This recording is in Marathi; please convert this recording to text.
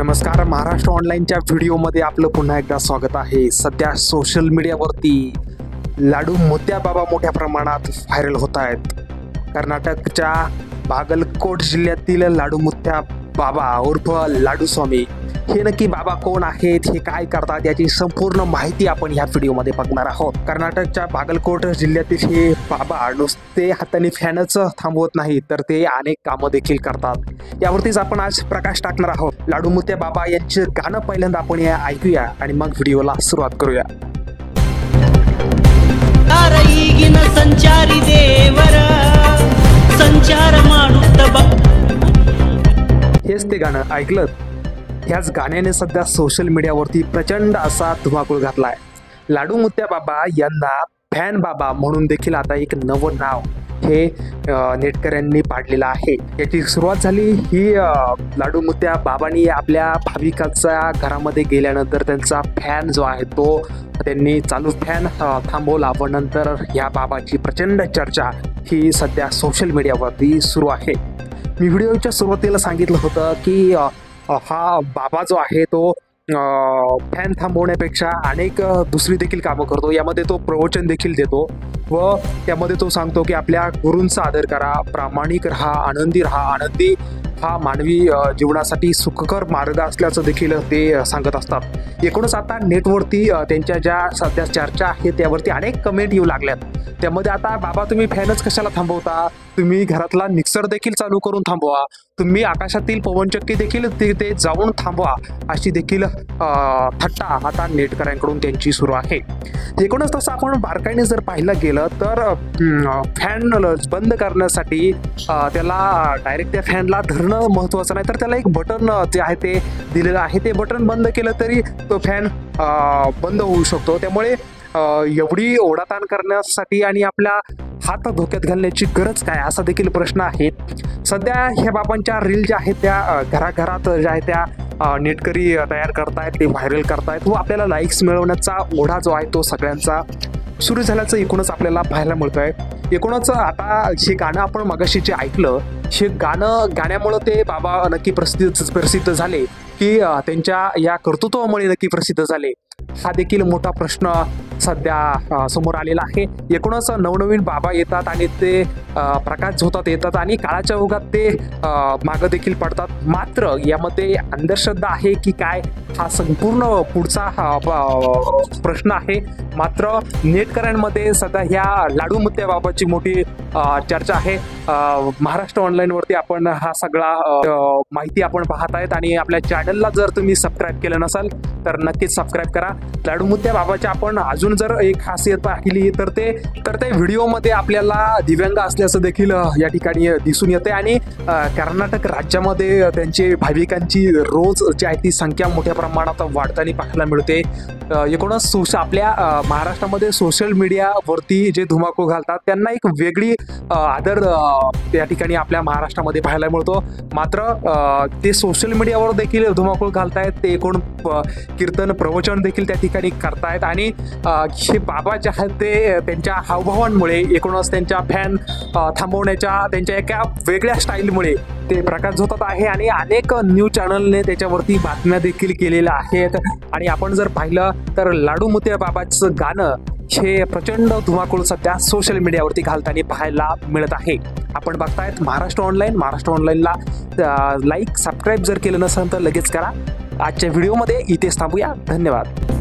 नमस्कार, महाराष्ट्र ऑनलाईनच्या व्हिडिओमध्ये आपलं पुन्हा एकदा स्वागत आहे। सध्या सोशल मीडियावरती लाडू मोत्या बाबा मोठ्या प्रमाणात व्हायरल होत आहेत। कर्नाटकच्या बागलकोट जिल्ह्यातील लाडू मोत्या बाबा उर्फ लाडू स्वामी हे नक्की बाबा कोण आहेत, हे काय करतात, याची संपूर्ण माहिती आपण ह्या व्हिडिओमध्ये बघणार आहोत। कर्नाटकच्या बागलकोट जिल्ह्यातील हे बाबा नुसते हाताने फॅनच थांबवत नाही, तर ते अनेक कामं देखील करतात। यावरतीच आपण आज प्रकाश टाकणार आहोत। लाडू मोत्या बाबा यांचे गाणं पहिल्यांदा आपण ऐकूया आणि मग व्हिडिओला सुरुवात करूया। संचारी देवर संचार हेच ते गाणं ऐकलं। ह्याच गाण्याने सध्या सोशल मीडियावरती प्रचंड असा धुमाकूळ घातलाय। लाडू मोत्या बाबा यांना फॅन बाबा म्हणून देखील आता एक नवं नाव हे नेटकऱ्यांनी पाडलेलं आहे। याची सुरुवात झाली ही लाडू मोत्या बाबांनी आपल्या भाविकांच्या घरामध्ये गेल्यानंतर त्यांचा फॅन जो आहे तो त्यांनी चालू फॅन थांबवला व नंतर या बाबाची प्रचंड चर्चा ही सध्या सोशल मीडियावरती सुरू आहे। मी व्हिडिओच्या सुरुवातीला सांगितलं होतं की हा बाबा जो आहे तो फॅन थांबवण्यापेक्षा अनेक दुसरी देखील कामं करतो। यामध्ये तो प्रवचन देखील देतो व त्यामध्ये तो सांगतो की आपल्या गुरूंचा आदर करा, प्रामाणिक राहा, आनंदी राहा। आनंदी हा मानवी जीवनासाठी सुखकर मार्ग असल्याचं देखील ते सांगत असतात। एकूणच आता नेटवरती त्यांच्या ज्या सध्या चर्चा आहेत त्यावरती अनेक कमेंट येऊ लागल्यात। त्यामध्ये आता बाबा तुम्ही फॅनच कशाला थांबवता, तुम्ही घरातला मिक्सर देखील चालू करून थांबवा, तुम्ही आकाशातील पवनचक्की देखील ते जाऊन थांबवा, अशी देखील थट्टा आता नेटकऱ्यांकडून त्यांची सुरू आहे। एकूणच तसं आपण बारकाईने जर पाहिलं गेलं तर फॅन बंद करण्यासाठी त्याला डायरेक्ट त्या फॅनला धरणं महत्त्वाचं नाही, तर त्याला एक बटन जे आहे ते दिलेलं आहे। ते बटन बंद केलं तरी तो फॅन बंद होऊ शकतो। त्यामुळे एवढी ओढाताण करण्यासाठी आणि आपला हात धोक्यात घालण्याची गरज काय, असा देखील प्रश्न आहे। सध्या ह्या बाबांच्या रील ज्या आहेत त्या घराघरात ज्या आहेत त्या नेटकरी तयार करतायत, ते व्हायरल करतायत व आपल्याला लाईक्स मिळवण्याचा ओढा जो आहे तो सगळ्यांचा सुरू झाल्याचं एकूणच आपल्याला पाहायला मिळतंय। एकूणच आता हे गाणं आपण मगाशी जे ऐकलं, हे गाण्यामुळं ते बाबा नक्की प्रसिद्ध झाले की त्यांच्या या कर्तृत्वामुळे नक्की प्रसिद्ध झाले, हा देखील मोठा प्रश्न सध्या समोर आलेला आहे। एकूणच नवनवीन बाबा येतात आणि ते प्रकाश झोतात येतात आणि काळाच्या ओघात ते मागं देखील पडतात। मात्र यामध्ये अंधश्रद्धा आहे की काय, हा संपूर्ण पुढचा प्रश्न आहे। मात्र नेटकऱ्यांमध्ये सध्या ह्या लाडू मोत्या बाबाची मोठी चर्चा आहे। महाराष्ट्र ऑनलाईनवरती आपण हा सगळा माहिती आपण पाहत आहेत आणि आपल्या चॅनलला जर तुम्ही सबस्क्राईब केलं नसाल तर नक्कीच सबस्क्राईब करा। लाडू मोत्या बाबाच्या आपण अजून जर एक खासियत पाहिली तर ते व्हिडिओमध्ये आपल्याला दिव्यांग असल्याचं देखील या ठिकाणी दिसून येते आणि कर्नाटक राज्यामध्ये त्यांचे भाविकांची रोज जी आहे ती संख्या मोठ्या प्रमाणात वाढताना पाहायला मिळते। एकूणच आपल्या महाराष्ट्रामध्ये सोशल मीडियावरती जे धुमाकूळ घालतात त्यांना एक वेगळी आदर या ठिकाणी आपल्या महाराष्ट्रामध्ये पाहायला मिळतो। मात्र ते सोशल मीडियावर देखील धुमाकूळ घालतायत, ते एकूण कीर्तन प्रवचन देखील त्या ठिकाणी करतायत आणि हे बाबा जे आहेत ते त्यांच्या हावभावांमुळे एकूणच त्यांच्या फॅन थांबवण्याच्या त्यांच्या एका वेगळ्या स्टाईलमुळे ते प्रकाश झोतात आहे आणि अनेक न्यूज चॅनलने त्याच्यावरती बातम्या देखील केलेल्या आहेत। आणि आपण जर पाहिलं तर लाडू मोत्या बाबाचं गाणं हे प्रचंड धुमाकूळ सध्या सोशल मीडियावरती घालताना पाहायला मिळत आहे। आपण बघतायत महाराष्ट्र ऑनलाईन। महाराष्ट्र ऑनलाईनला लाईक सबस्क्राईब जर केलं नसेल तर लगेच करा। आजच्या व्हिडिओमध्ये इथेच थांबूया। धन्यवाद।